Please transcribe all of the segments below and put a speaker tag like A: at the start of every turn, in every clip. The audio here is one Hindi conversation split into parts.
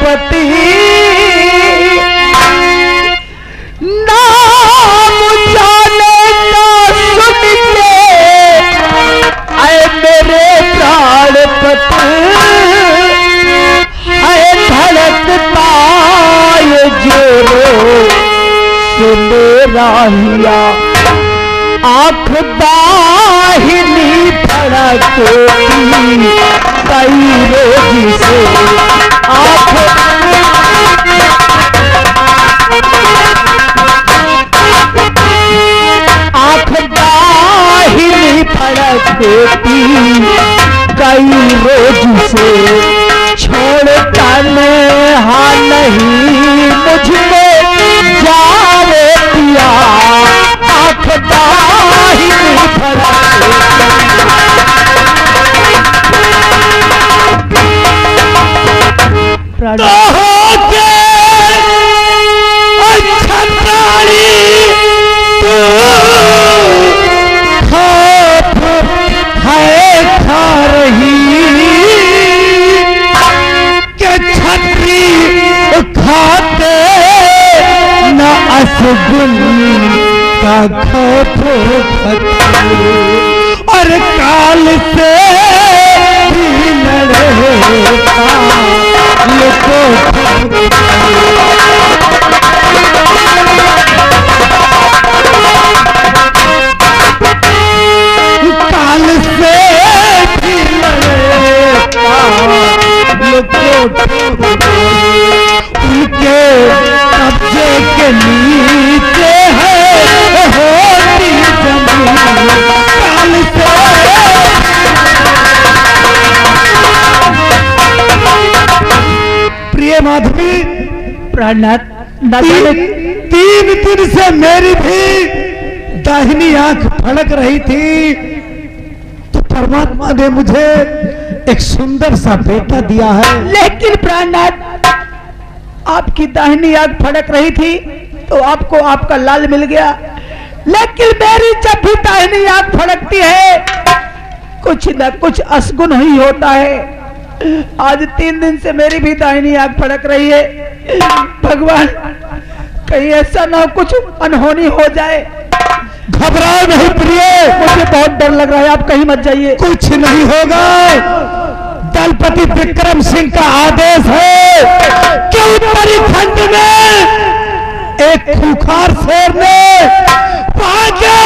A: पति नाम जाने का सुन के आए मेरे प्राण पति है धड़कता ये जोरो सुने राहिया आँख दाहिनी फड़कती कई रोज से आँख दाहिनी फड़कती कई रोज से छोड़ता नेहा नहीं मुझको जावे पिया आँख दाहिनी अच्छा प्राणी तू खौफ है खा रही के छतरी खाते न असगुन का खौफ और काल से भी लड़ेगा ये काल से भी लड़ेगा उनके कब्जे के नीचे है होती जमीन काल से प्रिय माधवी
B: प्राणनाथ
A: तीन दिन से मेरी भी दाहिनी आंख फड़क रही थी तो परमात्मा ने मुझे एक सुंदर सा बेटा दिया है।
B: लेकिन प्राणनाथ आपकी दाहिनी आंख फड़क रही थी तो आपको आपका लाल मिल गया, लेकिन मेरी जब भी दाहिनी आंख फड़कती है कुछ न कुछ असगुन ही होता है। आज 3 दिन से मेरी भी दाहिनी आंख फड़क रही है। भगवान कहीं ऐसा ना कुछ अनहोनी हो जाए।
A: घबराओ नहीं प्रिय,
B: मुझे बहुत डर लग रहा है, आप कहीं मत जाइए।
A: कुछ नहीं होगा। दलपति विक्रम सिंह का आदेश है कि उत्तराखंड में एक खूंखार शेर ने वहां के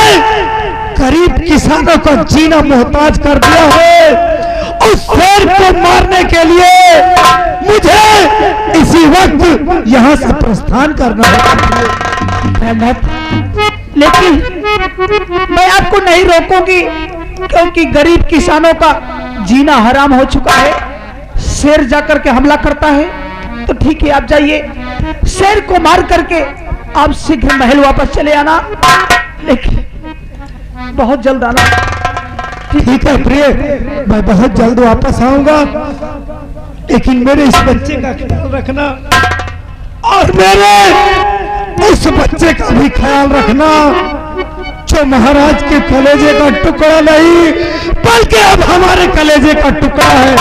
A: गरीब किसानों को जीना मोहताज कर दिया है। उस शेर को मारने के लिए मुझे इसी वक्त यहाँ से प्रस्थान करना है।
B: लेकिन मैं आपको नहीं रोकूंगी क्योंकि गरीब किसानों का जीना हराम हो चुका है। शेर जाकर के हमला करता है तो ठीक है, आप जाइए, शेर को मार करके आप शीघ्र महल वापस चले आना, लेकिन बहुत जल्द आना।
A: ठीक है प्रिय, मैं बहुत जल्द वापस आऊंगा, लेकिन मेरे इस बच्चे का ख्याल रखना और मेरे उस बच्चे का भी ख्याल रखना जो महाराज के कलेजे का टुकड़ा नहीं बल्कि अब हमारे कलेजे का टुकड़ा है।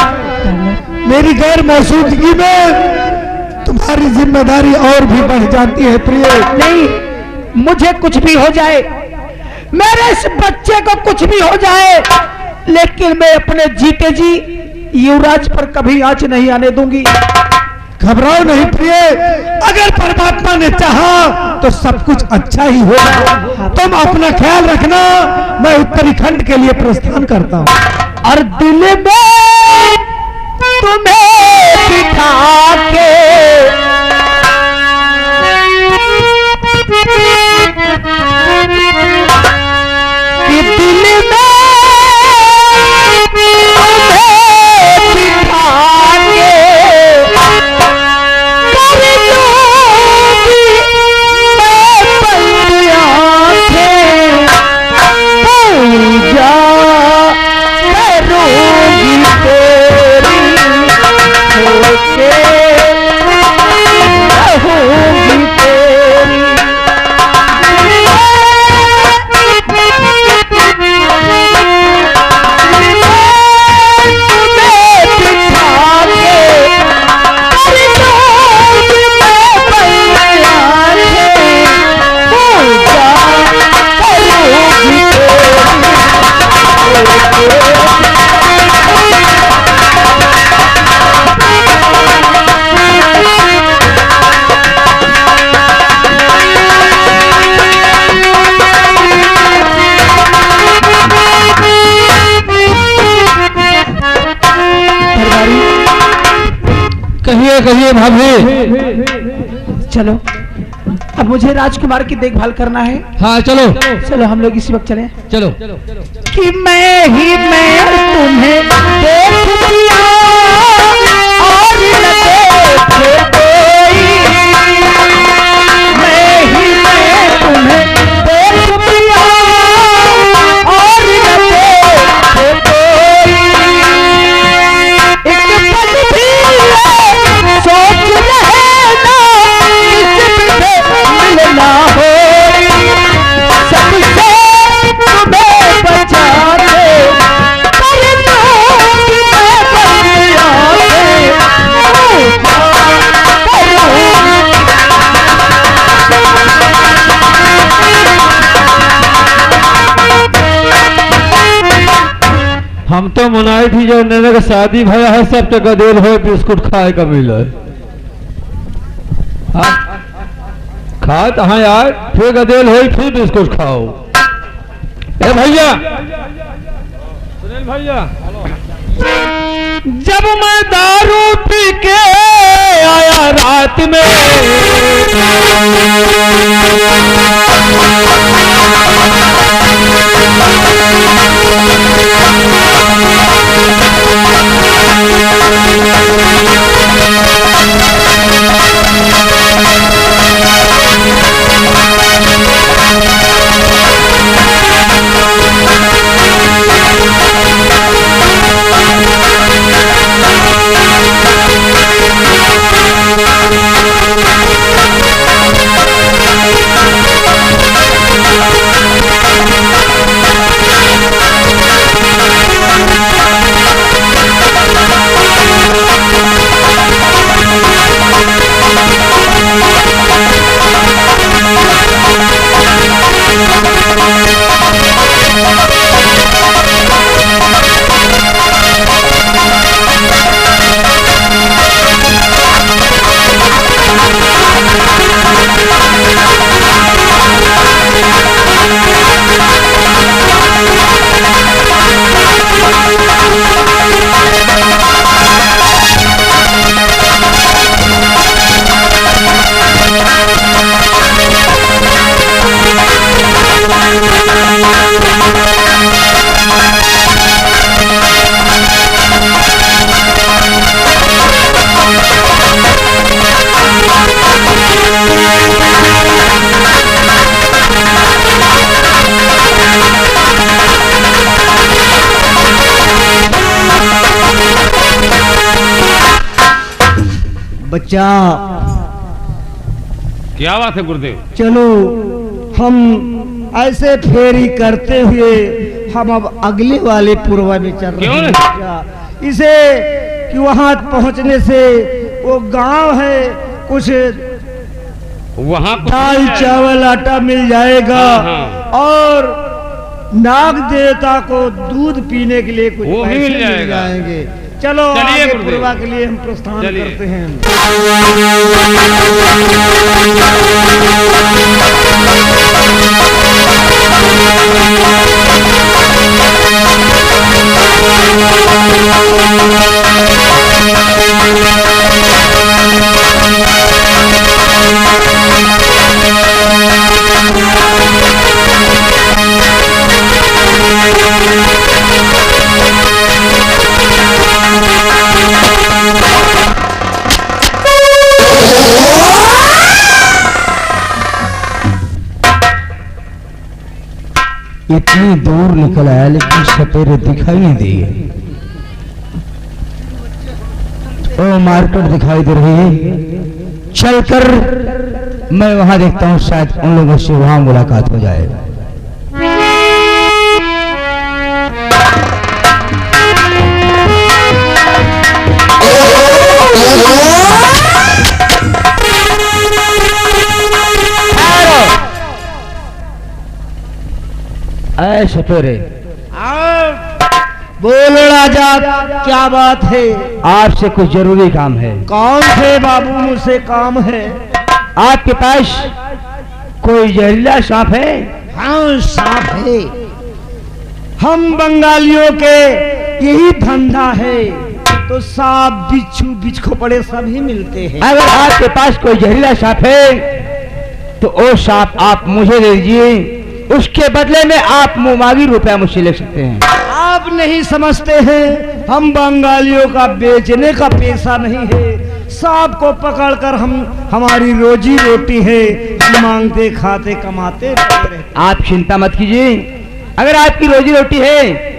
A: मेरी गैर मौजूदगी में तुम्हारी जिम्मेदारी और भी बढ़ जाती है प्रिय।
B: नहीं, मुझे कुछ भी हो जाए, मेरे इस बच्चे को कुछ भी हो जाए, लेकिन मैं अपने जीते जी युवराज पर कभी आंच नहीं आने दूंगी।
A: घबराओ नहीं प्रिय, अगर परमात्मा ने चाहा तो सब कुछ अच्छा ही होगा। तुम अपना ख्याल रखना, मैं उत्तराखंड के लिए प्रस्थान करता हूँ।
B: और दिल में तुम्हें बिठा के कि दिल में पूजा करूंगी तो
C: कहिए भाभी।
B: चलो अब मुझे राजकुमार की देखभाल करना है।
C: हाँ चलो
B: चलो हम लोग इसी वक्त चले।
C: चलो।
B: कि मैं तुम्हें देख लिया और न देखे कोई, मैं तुम्हें देख लिया और न देखे कोई, एक पल भी सोच रहना इससे मिलना हो, सबसे तुम्हें बचा के कर दूंगी मैं बंदिया
C: हम तो मनाई थी जो नैना का शादी भया है, सब तो गदेल हो बिस्कुट खाए का मिला है। हाँ? खा तो हाँ यार, फिर गदेल हो फिर बिस्कुट खाओ। ए भैया, सुनील भैया,
B: जब मैं दारू पी के आया रात में,
A: बच्चा
C: क्या बात है गुरुदेव?
A: चलो हम ऐसे फेरी करते हुए हम अब अगले वाले पूर्वा में चल रहे हैं बच्चा। इसे कि वहां पहुंचने से वो गांव है, कुछ
C: वहाँ
A: दाल चावल आटा मिल जाएगा। और नाग देवता को दूध पीने के लिए कुछ
C: वो भी
A: पैसे
C: मिल जाएगा।
A: जाएंगे। चलो
C: चलिए
A: आगे
C: गुरुदेव।
A: पूर्वा के लिए हम प्रस्थान करते हैं। इतनी दूर निकल आया लेकिन सपेरे दिखाई नहीं दिए। ओ मार्केट दिखाई दे रही है, चलकर मैं वहां देखता हूँ, शायद उन लोगों से वहां मुलाकात हो जाए। ऐसे फेरे बोल राजा, क्या बात है? आपसे कुछ जरूरी काम है। कौन से बाबू? मुझसे काम है। आपके पास कोई जहरीला सांप है? हाँ सांप है। हम बंगालियों के यही धंधा है, तो सांप बिच्छू बिच्छखोपड़े सभी मिलते हैं।
B: अगर आपके पास कोई जहरीला सांप है तो वो सांप आप मुझे दे दीजिए, उसके बदले में आप मुमागी रुपया मुझसे ले सकते हैं।
A: आप नहीं समझते हैं, हम बंगालियों का बेचने का पेशा नहीं है। सांप को पकड़कर हमारी रोजी रोटी है, मांगते खाते कमाते रहते।
B: आप चिंता मत कीजिए, अगर आपकी रोजी रोटी है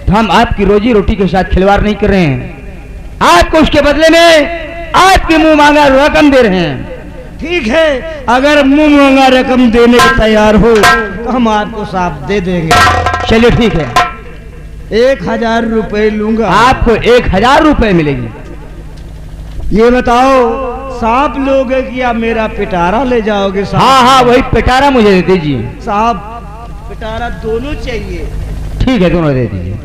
B: तो हम आपकी रोजी रोटी के साथ खिलवाड़ नहीं कर रहे हैं, आपको उसके बदले में आपकी मुंह मांगा रकम दे रहे हैं।
A: ठीक है, अगर मुंह मांगा रकम देने को तैयार हो तो हम आपको सांप दे देंगे।
B: चलिए ठीक है,
A: 1000 रुपए लूंगा।
B: आपको 1000 रुपए मिलेगी।
A: ये बताओ, सांप लोगे कि आप मेरा पिटारा ले जाओगे?
B: हाँ हाँ, वही पिटारा मुझे दे दीजिए।
A: साहब पिटारा दोनों चाहिए।
B: ठीक है, दोनों दे दीजिए।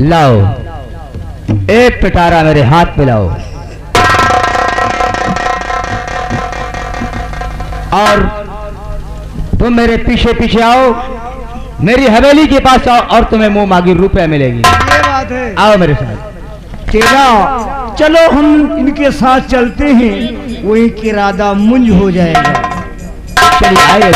B: लाओ, एक पिटारा मेरे हाथ में लाओ और तुम मेरे पीछे पीछे आओ, मेरी हवेली के पास आओ और तुम्हें मुंह मांगी रुपया मिलेगी।
A: ये बात है।
B: आओ मेरे साथ।
A: तेरा चलो हम इनके साथ चलते हैं, वही किरादा मुंज हो जाएगा।
B: चलिए आइए।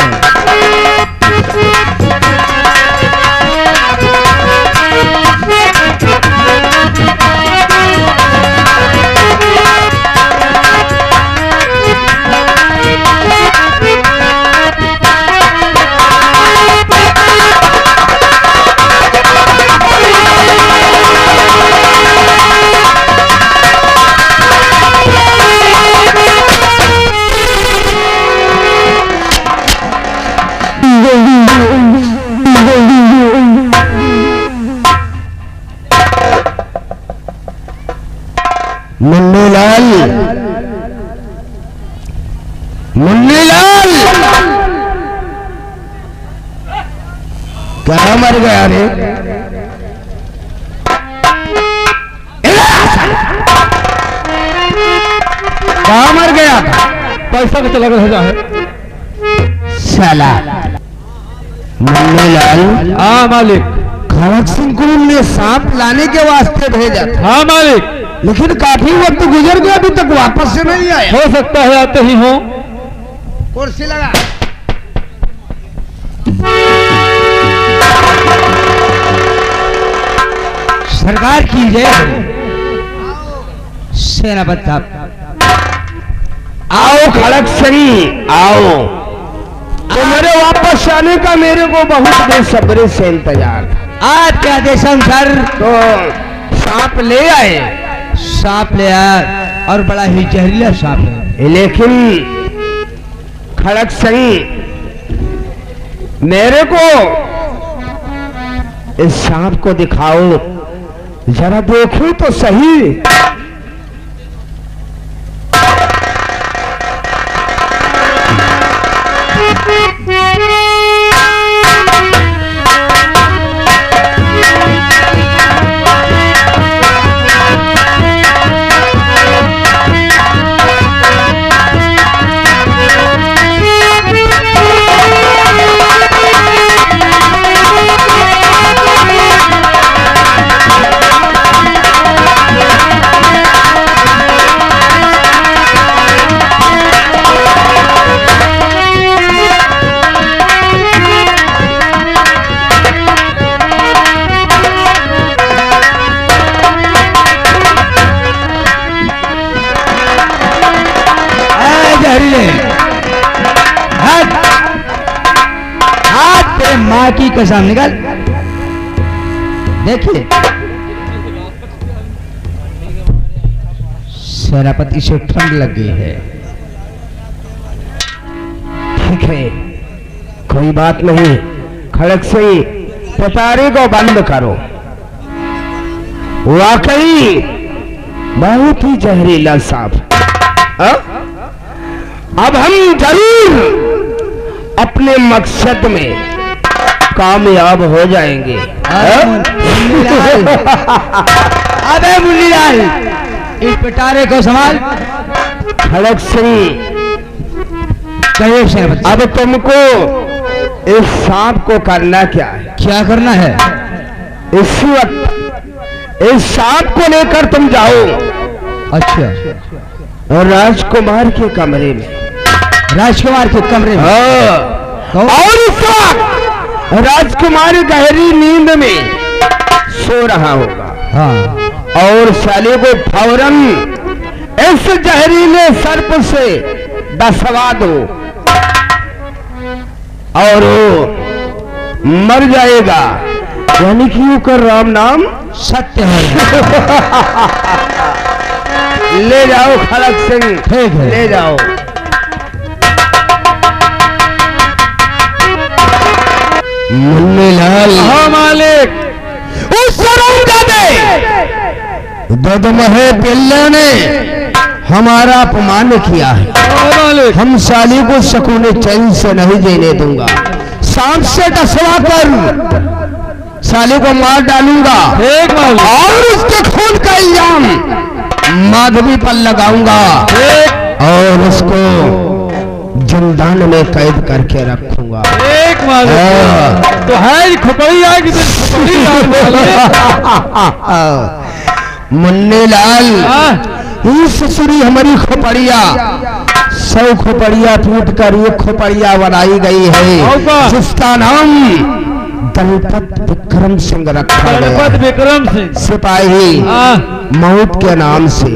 A: मुन्नीलाल, मुन्नीलाल, कहाँ मर गया रे? कहाँ मर गया?
C: पैसा का चला गया है
A: साला। मुन्नीलाल।
C: हाँ मालिक।
A: खड़क सिंह को हमने सांप लाने के वास्ते भेजा था।
C: हाँ मालिक।
A: लेकिन काफी वक्त गुजर गया, अभी तक वापस से नहीं आया।
C: हो सकता है आते ही हो।
A: कुर्सी लगा।
B: सरकार की जय। सेनापति साहब
A: आओ खड़क सिंह आओ। तो मेरे वापस आने का मेरे को बहुत बेसब्री से इंतजार था।
B: आपके आदेशानुसार
A: तो सांप ले आए।
B: सांप ले आया और बड़ा ही जहरीला सांप है।
A: लेकिन खड़क सिंह, मेरे को इस सांप को दिखाओ, जरा देखूं तो सही।
B: माँ की कसम निकल। देखिए सेनापति से ठंड लग गई है।
A: ठीक है, कोई बात नहीं। खड़क सिंह, पिटारे को बंद करो। वाकई बहुत ही जहरीला सांप। अब हम जरूर
D: अपने मकसद में कामयाब हो जाएंगे।
B: अबे मुन्नीलाल, इस पिटारे को संभाल।
D: खड़क सिंह, अब तुमको इस सांप को करना क्या है?
B: क्या करना है?
D: इस वक्त इस सांप को लेकर तुम जाओ
B: अच्छा,
D: और राजकुमार के कमरे में।
B: राजकुमार के कमरे में?
D: हाँ। और इस वक्त राजकुमार गहरी नींद में सो रहा होगा।
B: हाँ।
D: और साले को फौरन इस जहरीले सर्प से डसवा दो और वो मर जाएगा। यानी कि यूं कर राम नाम
B: सत्य है।
D: ले जाओ खड़क सिंह,
B: ठीक है।
D: ले जाओ। मुन्नीलाल,
C: हाँ मालिक।
D: उस ददमहे पिल्ले ने हमारा अपमान किया है।
C: हाँ मालिक।
D: हम साली को सकून चैन से नहीं जीने दूंगा। सांप से डसवा कर साली को मार डालूंगा
C: ठीक मालिक।
D: और उसके खून का इल्जाम माधवी पर लगाऊंगा और उसको जिंदान में कैद करके रखूंगा।
C: एक मालिक। तो है खोपड़ी आएगी तो खोपड़ी
D: मुन्नीलाल, ये ससुरी हमारी खोपड़िया 100 खोपड़िया टूट कर ये खोपड़िया बनाई गई है, जिसका नाम दलपत विक्रम सिंह रखा गया।
C: दलपत विक्रम सिंह
D: सिपाही मौत के नाम से।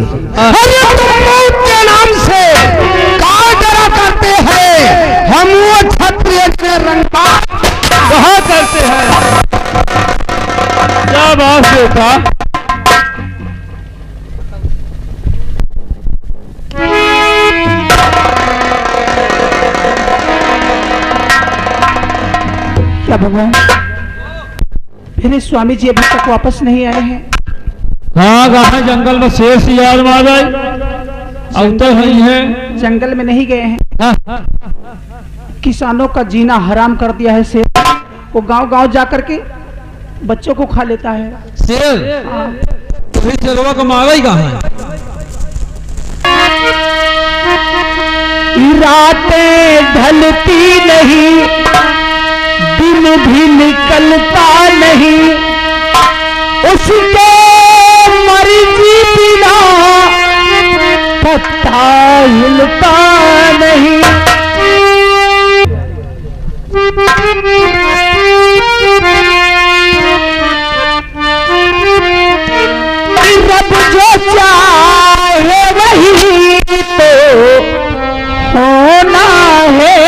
D: अरे तुम मौत के नाम से क्या डरा करते हैं? हम वो क्षत्रिय के रंगपात
C: कहा करते हैं। क्या बात देखा।
B: क्या भगवान, मेरे स्वामी जी अभी तक वापस नहीं आए हैं?
C: हाँ कहा जंगल में शेर सी याद मार आई। अब तो नहीं है।
B: जंगल में नहीं गए हैं।
C: हाँ।
B: किसानों का जीना हराम कर दिया है शेर। वो गांव-गांव जाकर के बच्चों को खा लेता है।
C: शेर तो फिर शेरवा को मारा ही कहाँ है?
B: रातें ढलती नहीं, दिन भी निकलता नहीं, उसके मर्जी बिना पत्ता हिलता नहीं। रब जो चाहे वही तो होना है,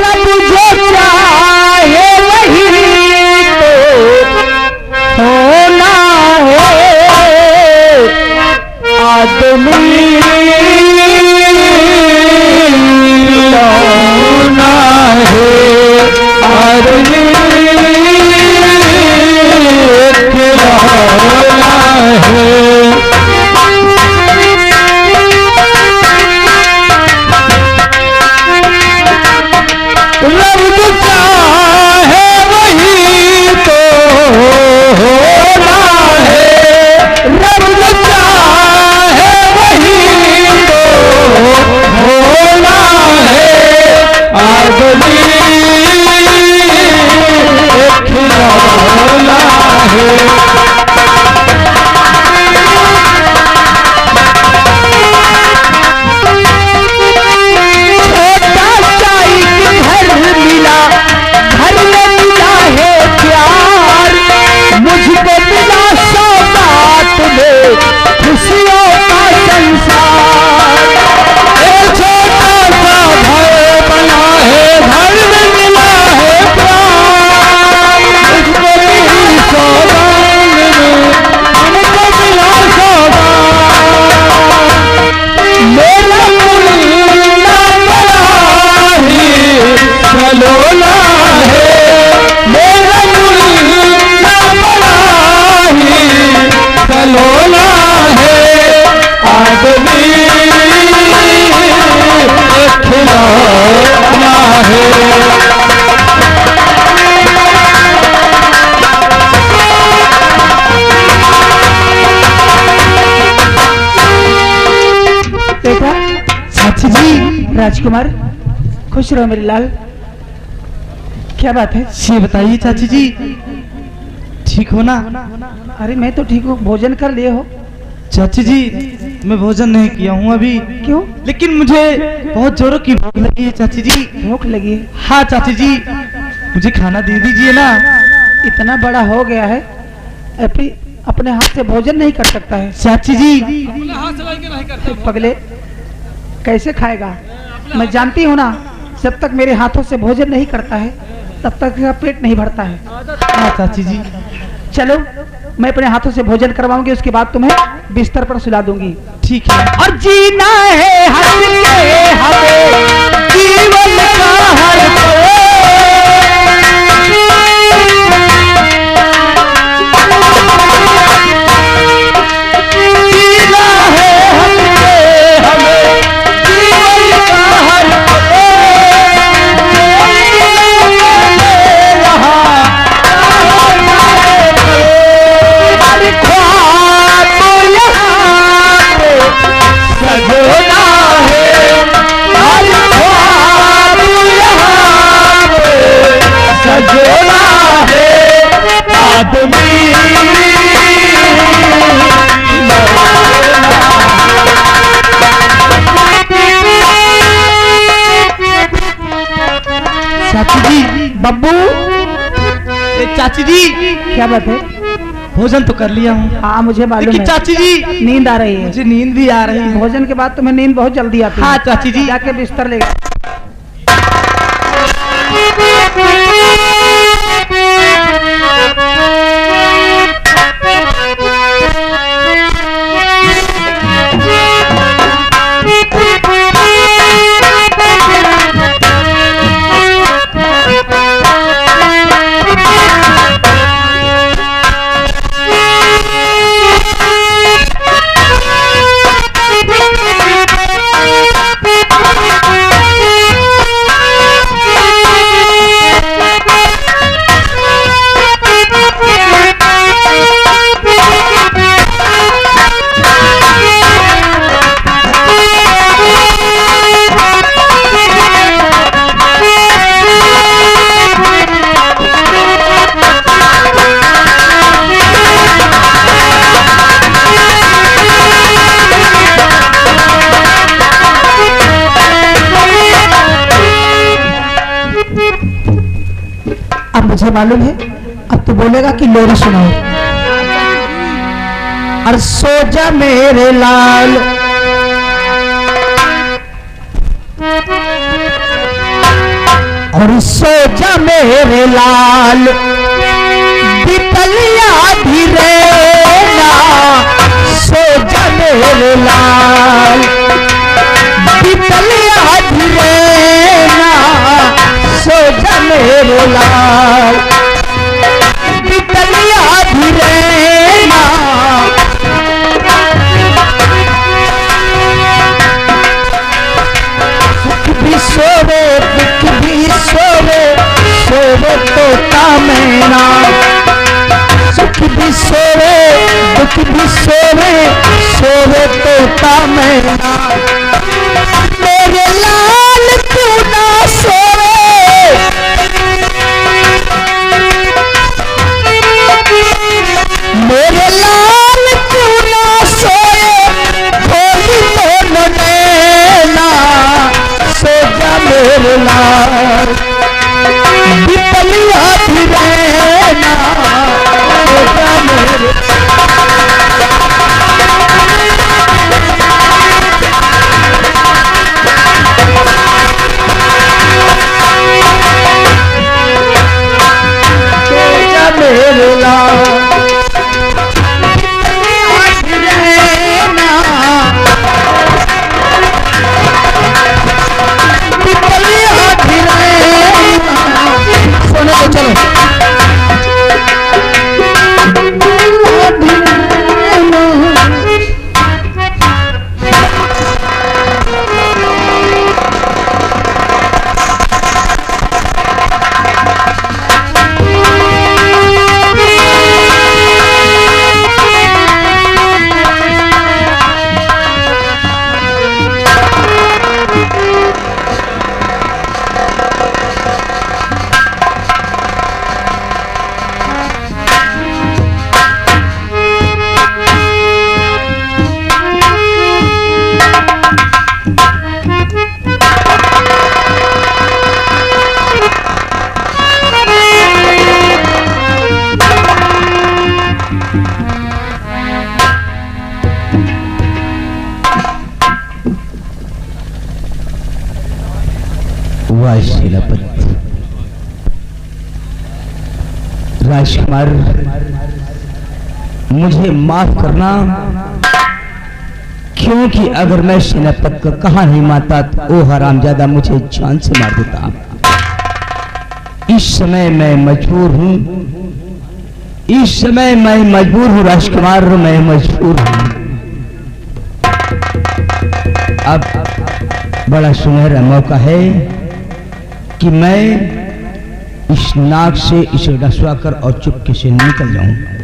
B: रब जो चाहे वही तो होना है। आदमी होना है, आदमी रब राजकुमार, खुश रहो मेरे लाल। क्या बात है?
E: ये बताइए चाची जी, ठीक हो ना?
B: अरे मैं तो ठीक हूँ। भोजन कर लिए हो?
E: चाची जी मैं भोजन नहीं किया हूँ अभी।
B: क्यों?
E: लेकिन मुझे बहुत जोरों की भूख लगी है चाची जी।
B: भूख लगी है?
E: हाँ चाची जी, मुझे खाना दे दीजिए ना।
B: इतना बड़ा हो गया है, अभी अपने हाथ से भोजन नहीं कर सकता है?
E: चाची जी
B: तो पगले कैसे खाएगा? मैं जानती हूँ ना, जब तक मेरे हाथों से भोजन नहीं करता है तब तक इसका पेट नहीं भरता है।
E: हाँ चाची जी।
B: चलो मैं अपने हाथों से भोजन करवाऊंगी, उसके बाद तुम्हें बिस्तर पर सुला दूंगी।
E: ठीक है।
B: और जीना है हंस के हमें जीवन का हर पल। जीना है हंस के हमें जीवन का हर पल।
E: चाची जी।
B: बब्बू,
E: चाची जी
B: क्या बात है?
E: भोजन तो कर लिया हूँ।
B: हाँ मुझे मालूम
E: लेकिन
B: है।
E: चाची जी
B: नींद आ रही है?
E: मुझे नींद भी आ रही है।
B: भोजन के बाद तुम्हें नींद बहुत जल्दी आती है।
E: हाँ चाची जी।
B: जाके बिस्तर ले। अब मुझे मालूम है, अब तो बोलेगा कि लोरी सुनाओ। और सो जा मेरे लाल, और सो जा मेरे लाल, बितलिया धीरे ना, सो जा मेरे लाल, बितलिया धीरे ना, सो जा मेरे लाल, बितलिया धीरे ना। सुख भी सोवे दुख भी सोवे, सोवे तोता मैना। सुख भी सोवे दुख भी सोवे, सोवे तोता मैना। मेरे लाल तू ना सोवे, मेरे लाल तू ना सोए, खोली मोर नैना, सो जा मेरे लाल, बितलिया धीरे ना, सो जा मेरे
D: सेनापति राजकुमार, मुझे माफ करना, क्योंकि अगर मैं सेनापति को कहा नहीं मारता तो वो हरामजादा मुझे जान से मार देता। इस समय मैं मजबूर हूं, इस समय मैं मजबूर हूं राजकुमार, मैं मजबूर हूं। अब बड़ा सुनहरा मौका है कि मैं इस नाक से इसे रसवा कर और चुपके से निकल जाऊं।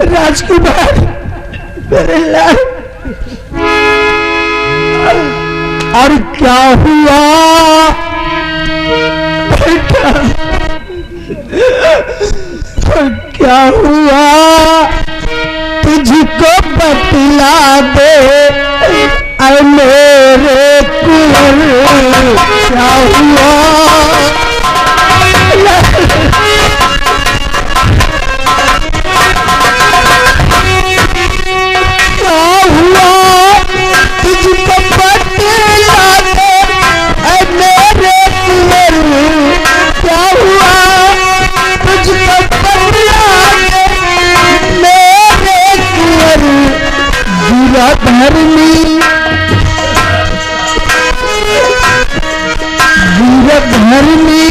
B: राजकुमार, मेरे लाल,
A: और क्या हुआ क्या हुआ, तुझको बतला दे अरे मेरे कुंवर, क्या हुआ तुझको बतला दे मेरे कुंवर, क्या हुआ तुझको बतला दे मेरे कुंवर, बुरा धर्मी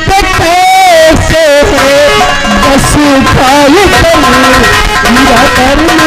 A: पे कैसे बस खाए बुरा धर्मी